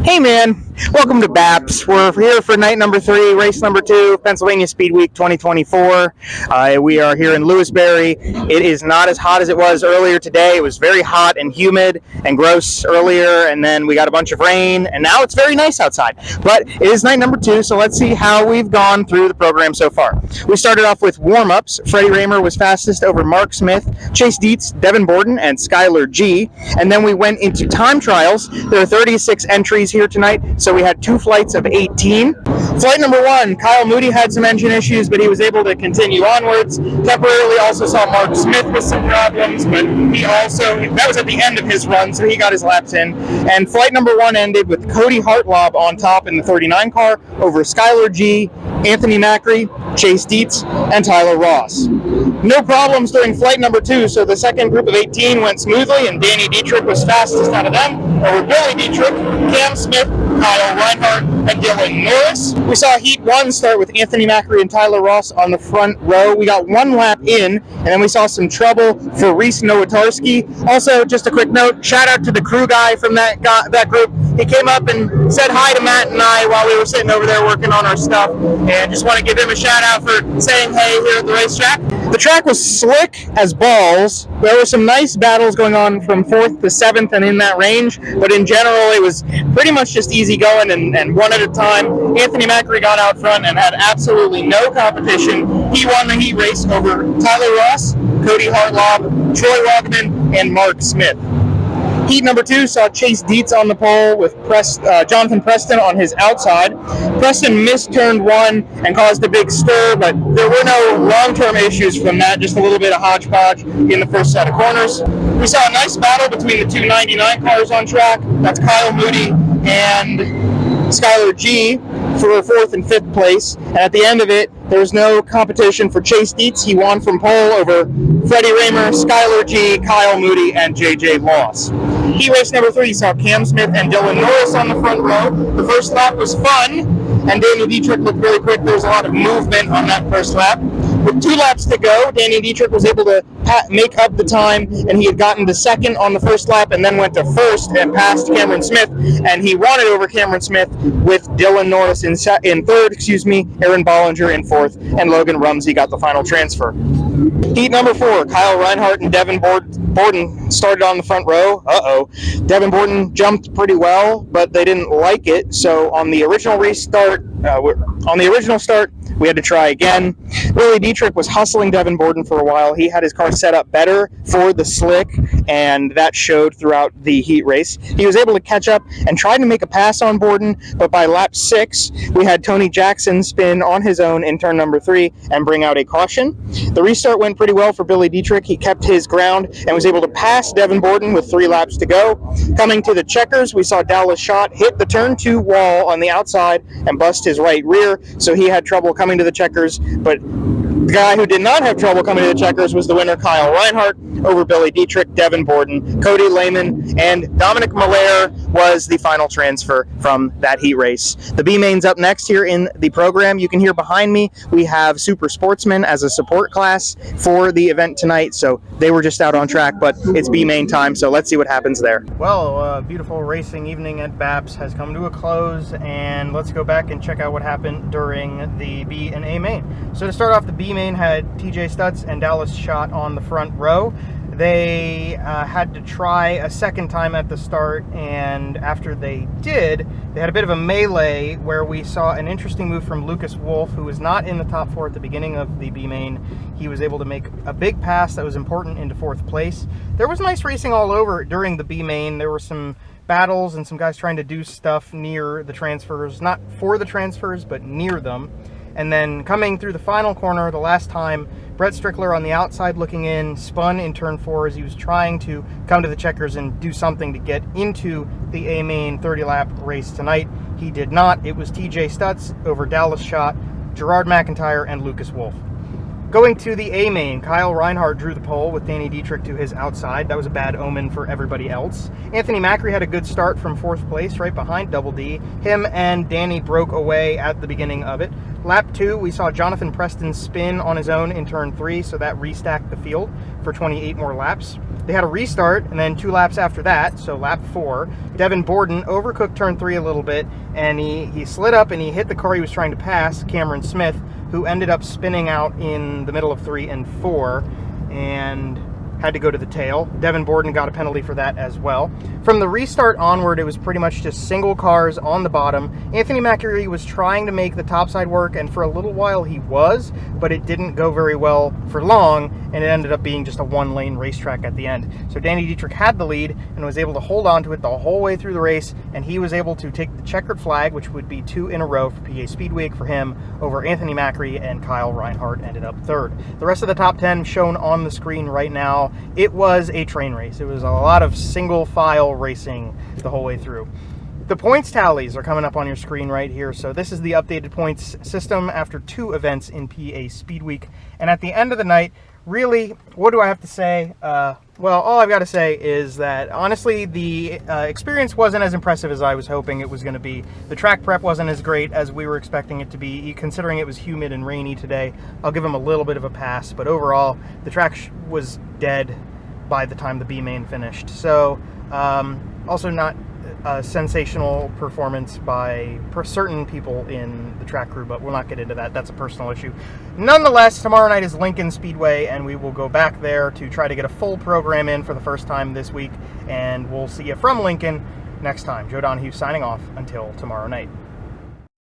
Hey man, welcome to BAPS. We're here for night number 3, race number 2, Pennsylvania Speedweek 2024. We are here in Lewisberry. It is not as hot as it was earlier today. It was very hot and humid and gross earlier, and then we got a bunch of rain, and now it's very nice outside. But it is night number 2, so let's see how we've gone through the program so far. We started off with warm-ups. Freddie Raymer was fastest over Mark Smith, Chase Dietz, Devin Borden, and Skylar G. And then we went into time trials. There are 36 entries here tonight, so we had 2 flights of 18. Flight number 1, Kyle Moody had some engine issues, but he was able to continue onwards. Temporarily also saw Mark Smith with some problems, but that was at the end of his run, so he got his laps in. And flight number 1 ended with Cody Hartlob on top in the 39 car over Skylar G, Anthony Macri, Chase Dietz, and Tyler Ross. No problems during flight number 2, so the second group of 18 went smoothly, and Danny Dietrich was fastest out of them over Billy Dietrich, Cam Smith, Kyle Reinhardt, and Dylan Norris. We saw Heat 1 start with Anthony Macri and Tyler Ross on the front row. We got 1 lap in, and then we saw some trouble for Reese Nowatarski. Also, just a quick note, shout out to the crew guy from that group. He came up and said hi to Matt and I while we were sitting over there working on our stuff, and just want to give him a shout out for saying hey here at the racetrack. The track was slick as balls. There were some nice battles going on from 4th to 7th and in that range, but in general it was pretty much just easy going and one at a time. Anthony Macri got out front and had absolutely no competition. He won the heat race over Tyler Ross, Cody Hartlob, Troy Wogman, and Mark Smith. Heat number 2 saw Chase Dietz on the pole with Jonathan Preston on his outside. Preston missed turn 1 and caused a big stir, but there were no long-term issues from that, just a little bit of hodgepodge in the first set of corners. We saw a nice battle between the 2 99 cars on track. That's Kyle Moody and Skylar G for 4th and 5th place. And at the end of it, there was no competition for Chase Dietz. He won from pole over Freddie Raymer, Skylar G, Kyle Moody, and JJ Loss. Heat race number 3 saw Cam Smith and Dylan Norris on the front row. The first lap was fun, and Danny Dietrich looked really quick. There was a lot of movement on that first lap. With 2 laps to go, Danny Dietrich was able to make up the time, and he had gotten to 2nd on the first lap and then went to 1st and passed Cameron Smith, and he won it over Cameron Smith with Dylan Norris in 3rd, Aaron Bollinger in 4th, and Logan Rumsey got the final transfer. Heat number 4, Kyle Reinhardt and Devin Borden started on the front row. Devin Borden jumped pretty well, but they didn't like it, so on the original start, we had to try again. Billy Dietrich was hustling Devin Borden for a while. He had his car set up better for the slick, and that showed throughout the heat race. He was able to catch up and tried to make a pass on Borden, but by lap 6, we had Tony Jackson spin on his own in turn number 3 and bring out a caution. The restart went pretty well for Billy Dietrich. He kept his ground and was able to pass Devin Borden with 3 laps to go. Coming to the checkers, we saw Dallas Schott hit the turn 2 wall on the outside and bust his right rear, so he had trouble coming to the checkers, but the guy who did not have trouble coming to the checkers was the winner, Kyle Reinhardt, over Billy Dietrich, Devin Borden, Cody Lehman, and Dominic Malaire was the final transfer from that heat race. The B-Main's up next here in the program. You can hear behind me, we have Super Sportsmen as a support class for the event tonight, so they were just out on track, but it's B-Main time, so let's see what happens there. Well, beautiful racing evening at BAPS has come to a close, and let's go back and check out what happened during the B and A main. So to start off, the B main had TJ Stutz and Dallas Schott on the front row. They had to try a second time at the start, and after they did, they had a bit of a melee where we saw an interesting move from Lucas Wolf, who was not in the top 4 at the beginning of the B main. He was able to make a big pass that was important into 4th place. There was nice racing all over during the B main. There were some battles and some guys trying to do stuff near the transfers, not for the transfers, but near them. And then coming through the final corner, the last time, Brett Strickler on the outside looking in, spun in turn 4 as he was trying to come to the checkers and do something to get into the A-Main 30-lap race tonight. He did not. It was TJ Stutz over Dallas Schott, Gerard McIntyre, and Lucas Wolf. Going to the A-Main, Kyle Reinhardt drew the pole with Danny Dietrich to his outside. That was a bad omen for everybody else. Anthony Macri had a good start from 4th place, right behind Double D. Him and Danny broke away at the beginning of it. Lap 2, we saw Jonathan Preston spin on his own in turn 3, so that restacked the field for 28 more laps. They had a restart, and then 2 laps after that, so lap 4, Devin Borden overcooked turn 3 a little bit, and he slid up and he hit the car he was trying to pass, Cameron Smith, who ended up spinning out in the middle of 3 and 4, and had to go to the tail. Devin Borden got a penalty for that as well. From the restart onward, it was pretty much just single cars on the bottom. Anthony Macri was trying to make the topside work, and for a little while he was, but it didn't go very well for long, and it ended up being just a 1-lane racetrack at the end. So Danny Dietrich had the lead and was able to hold on to it the whole way through the race, and he was able to take the checkered flag, which would be 2 in a row for PA Speedweek for him, over Anthony Macri, and Kyle Reinhardt ended up 3rd. The rest of the top 10 shown on the screen right now. It was a train race. It was a lot of single file racing the whole way through. The points tallies are coming up on your screen right here. So this is the updated points system after 2 events in PA Speedweek. And at the end of the night, really, what do I have to say? Well, all I've got to say is that, honestly, the experience wasn't as impressive as I was hoping it was going to be. The track prep wasn't as great as we were expecting it to be, considering it was humid and rainy today. I'll give them a little bit of a pass, but overall, the track was dead by the time the B main finished. So, also not a sensational performance by certain people in the track crew, but we'll not get into that. That's a personal issue. Nonetheless, tomorrow night is Lincoln Speedway, and we will go back there to try to get a full program in for the first time this week, and we'll see you from Lincoln next time. Joe Donahue signing off until tomorrow night.